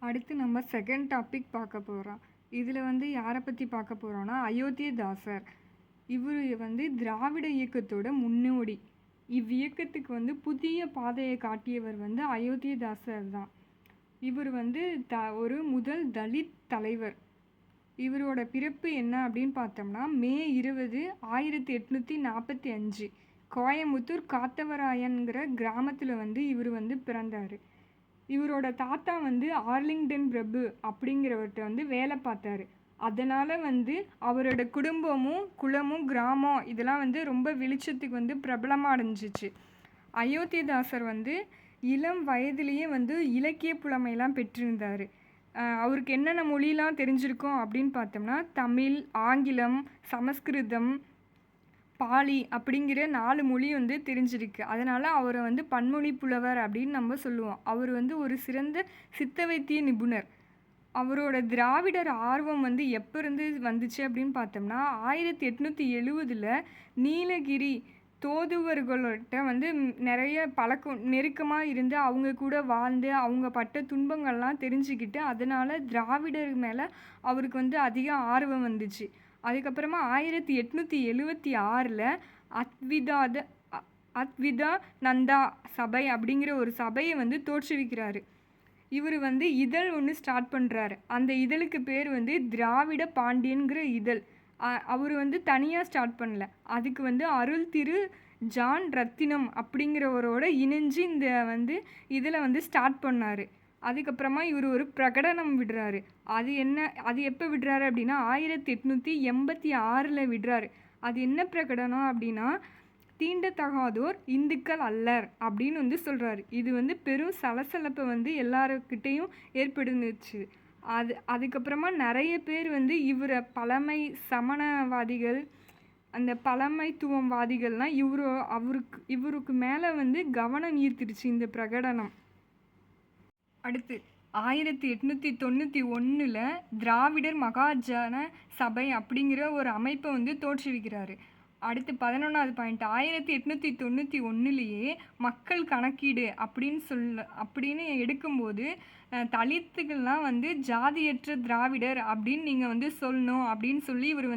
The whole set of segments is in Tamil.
அடுத்து நம்ம செகண்ட் டாபிக் பார்க்க போகிறோம். இதில் யாரை பற்றி பார்க்க போகிறோன்னா அயோத்திதாசர். இவர் திராவிட இயக்கத்தோட முன்னோடி. இவ்வியக்கத்துக்கு புதிய பாதையை காட்டியவர் அயோத்திதாசர் தான். இவர் ஒரு முதல் தலித் தலைவர். இவரோட பிறப்பு என்ன அப்படின்னு பார்த்தோம்னா மே 20, 1845 கோயம்புத்தூர் காத்தவராயன்கிற கிராமத்தில் இவர் பிறந்தார். இவரோட தாத்தா ஆர்லிங்டன் பிரபு அப்படிங்கிறவர்கிட்ட வேலை பார்த்தாரு. அதனால் அவரோட குடும்பமும் குலமும் கிராமம் இதெல்லாம் ரொம்ப வெளிச்சத்துக்கு பிரபலமாக அடைஞ்சிச்சு. அயோத்திதாசர் இளம் வயதிலேயே இலக்கிய புலமையெல்லாம் பெற்றிருந்தார். அவருக்கு என்னென்ன மொழியெலாம் தெரிஞ்சிருக்கோம் அப்படின்னு பார்த்தோம்னா தமிழ், ஆங்கிலம், சமஸ்கிருதம், பாலி அப்படிங்கிற 4 மொழி தெரிஞ்சிருக்கு. அதனால் அவரை பன்மொழி புலவர் அப்படின்னு நம்ம சொல்லுவோம். அவர் ஒரு சிறந்த சித்த வைத்திய நிபுணர். அவரோட திராவிடர் ஆர்வம் எப்போ இருந்து வந்துச்சு அப்படின்னு பார்த்தோம்னா 1870 நீலகிரி தோதுவர்கள்ட்ட நிறைய பழக்கம் நெருக்கமாக இருந்து அவங்க கூட வாழ்ந்து அவங்க பட்ட துன்பங்கள்லாம் தெரிஞ்சுக்கிட்டு அதனால் திராவிடர் மேலே அவருக்கு அதிக ஆர்வம் வந்துச்சு. அதுக்கப்புறமா 1876 அத்விதா நந்தா சபை அப்படிங்கிற ஒரு சபையை தோற்றுவிக்கிறாரு. இவர் இதழ் ஒன்று ஸ்டார்ட் பண்ணுறாரு. அந்த இதழுக்கு பேர் திராவிட பாண்டியன்கிற இதழ். அவர் தனியாக ஸ்டார்ட் பண்ணல. அதுக்கு அருள் திரு ஜான் ரத்தினம் அப்படிங்கிறவரோட இணைஞ்சு இந்த இதில் ஸ்டார்ட் பண்ணார். அதுக்கப்புறமா இவர் ஒரு பிரகடனம் விடுறாரு. அது எப்போ விடுறாரு அப்படின்னா 1886 விடுறாரு. அது என்ன பிரகடனம் அப்படின்னா தீண்டத்தகாதோர் இந்துக்கள் அல்லர் அப்படின்னு சொல்கிறாரு. இது பெரும் சலசலப்பை எல்லாருக்கிட்டையும் ஏற்படுந்துச்சு. அதுக்கப்புறமா நிறைய பேர் இவரை பழமை சமணவாதிகள், அந்த பழமைத்துவவாதிகள்லாம் இவருக்கு மேலே கவனம் ஈர்த்திருச்சு இந்த பிரகடனம். அடுத்து 1891 திராவிடர் மகாஜன சபை அப்படிங்கிற ஒரு அமைப்பை தோற்றுவிக்கிறாரு. அடுத்து 11வது பாயிண்ட் 1891 மக்கள் கணக்கீடு அப்படின்னு எடுக்கும்போது தலித்துக்கள்லாம் ஜாதியற்ற திராவிடர் அப்படின்னு நீங்கள் சொல்லணும் அப்படின்னு சொல்லி இவர்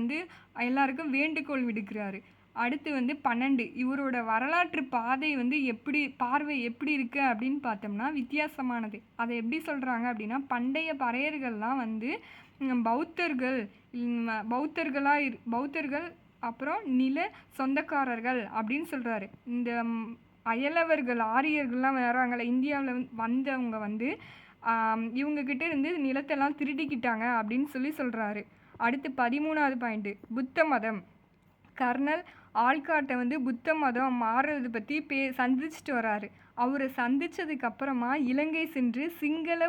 எல்லாருக்கும் வேண்டுகோள் விடுக்கிறாரு. அடுத்து 12 இவரோட வரலாற்று பாதை பார்வை எப்படி இருக்குது அப்படின்னு பார்த்தோம்னா வித்தியாசமானது. அதை எப்படி சொல்கிறாங்க அப்படின்னா பண்டைய பறையர்கள்லாம் பௌத்தர்கள் அப்புறம் நில சொந்தக்காரர்கள் அப்படின்னு சொல்கிறாரு. இந்த அயலவர்கள் ஆரியர்கள்லாம் வராங்களே இந்தியாவில் வந்தவங்க இவங்கக்கிட்ட இருந்து நிலத்தெல்லாம் திருடிக்கிட்டாங்க அப்படின்னு சொல்கிறாரு. அடுத்து 13வது பாயிண்ட்டு புத்த மதம். கர்னல் ஆல்காட்டை புத்த மதம் மாறுறது பற்றி சந்திச்சுட்டு வராரு. அவரை சந்தித்ததுக்கப்புறமா இலங்கை சென்று சிங்கள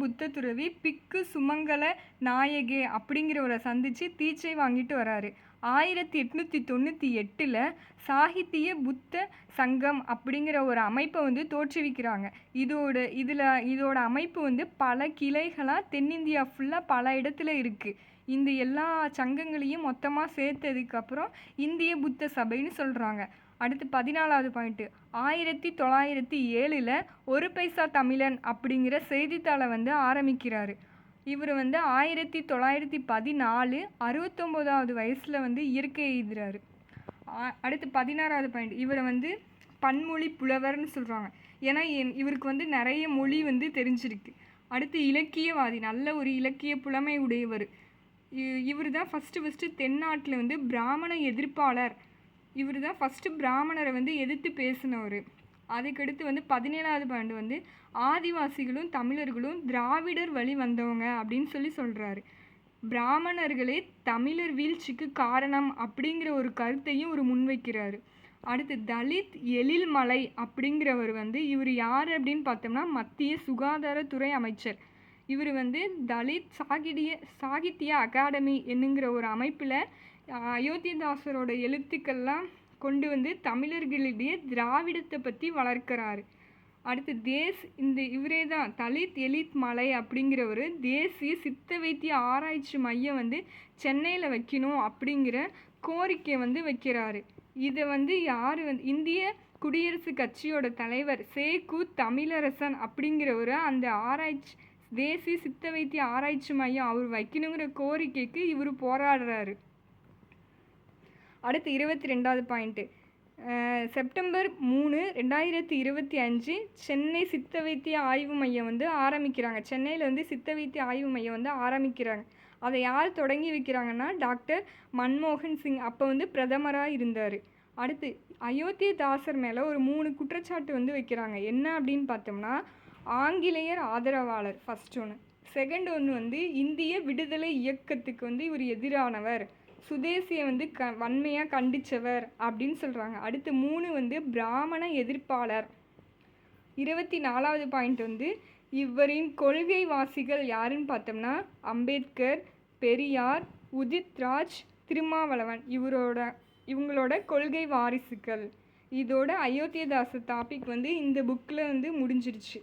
புத்த துறவி பிக்கு சுமங்கல நாயகே அப்படிங்கிறவரை சந்தித்து தீட்சை வாங்கிட்டு வராரு. 1898 சாகித்திய புத்த சங்கம் அப்படிங்கிற ஒரு அமைப்பை தோற்றுவிக்கிறாங்க. இதோட அமைப்பு பல கிளைகளாக தென்னிந்தியா ஃபுல்லாக பல இடத்துல இருக்குது. இந்த எல்லா சங்கங்களையும் மொத்தமாக சேர்த்ததுக்கப்புறம் இந்திய புத்த சபைன்னு சொல்கிறாங்க. அடுத்து 14வது பாயிண்ட்டு 1907 ஒரு பைசா தமிழன் அப்படிங்கிற செய்தித்தாளை ஆரம்பிக்கிறாரு. இவர் 1914 69வது வயசில் இயற்கை எழுதுறாரு. அடுத்து 16வது பாயிண்ட் இவரை பன்மொழி புலவர்னு சொல்கிறாங்க. ஏன்னா இவருக்கு நிறைய மொழி தெரிஞ்சிருக்கு. அடுத்து இலக்கியவாதி, நல்ல ஒரு இலக்கிய புலமை உடையவர். இவர் தான் ஃபஸ்ட்டு தென்னாட்டில் பிராமண எதிர்ப்பாளர். இவர் தான் ஃபஸ்ட்டு பிராமணரை எதிர்த்து பேசினவர். அதுக்கடுத்து 17வது பாயிண்ட் ஆதிவாசிகளும் தமிழர்களும் திராவிடர் வழி வந்தவங்க அப்படின்னு சொல்கிறாரு. பிராமணர்களே தமிழர் வீழ்ச்சிக்கு காரணம் அப்படிங்கிற ஒரு கருத்தையும் ஒரு முன்வைக்கிறாரு. அடுத்து தலித் எழில்மலை அப்படிங்கிறவர் இவர் யார் அப்படின்னு பார்த்தோம்னா மத்திய சுகாதாரத்துறை அமைச்சர். இவர் தலித் சாகித்ய அகாடமி என்னங்கிற ஒரு அமைப்பில் அயோத்திதாசரோட எழுத்துக்கள்லாம் கொண்டு தமிழர்களிடையே திராவிடத்தை பற்றி வளர்க்கிறாரு. அடுத்து இவரே தான் தலித் எலித் மலை அப்படிங்கிறவர் தேசிய சித்த வைத்திய ஆராய்ச்சி மையம் சென்னையில் வைக்கணும் அப்படிங்கிற கோரிக்கை வைக்கிறாரு. இதை யார் இந்திய குடியரசு கட்சியோட தலைவர் சே.கு. தமிழரசன் அப்படிங்கிறவரு அந்த ஆராய்ச்சி தேசிய சித்த வைத்திய ஆராய்ச்சி மையம் அவர் வைக்கணுங்கிற கோரிக்கைக்கு இவர் போராடுறாரு. அடுத்து 22வது பாயிண்ட்டு, செப்டம்பர் 3, 2025 சென்னை சித்த வைத்திய ஆய்வு மையம் வந்து ஆரம்பிக்கிறாங்க. சென்னையில் வந்து சித்த வைத்திய ஆய்வு மையம் வந்து ஆரம்பிக்கிறாங்க. அதை யார் தொடங்கி வைக்கிறாங்கன்னா டாக்டர் மன்மோகன் சிங், அப்போ வந்து பிரதமராக இருந்தார். அடுத்து அயோத்திதாசர் மேலே ஒரு 3 குற்றச்சாட்டு வந்து வைக்கிறாங்க. என்ன அப்படின்னு பார்த்தோம்னா, ஆங்கிலேயர் ஆதரவாளர் ஃபர்ஸ்ட் ஒன்று, செகண்ட் ஒன்று வந்து இந்திய விடுதலை இயக்கத்துக்கு வந்து இவர் எதிரானவர், சுதேசியை வந்து வன்மையாக கண்டித்தவர் அப்படின்னு சொல்கிறாங்க. அடுத்து 3 வந்து பிராமண எதிர்ப்பாளர். 24வது பாயிண்ட் வந்து இவரின் கொள்கை வாசிகள் யாருன்னு பார்த்தோம்னா அம்பேத்கர், பெரியார், உதித்ராஜ், திருமாவளவன், இவங்களோட கொள்கை வாரிசுகள். இதோட அயோத்திதாசர் டாபிக் வந்து இந்த புக்கில் வந்து முடிஞ்சிருச்சு.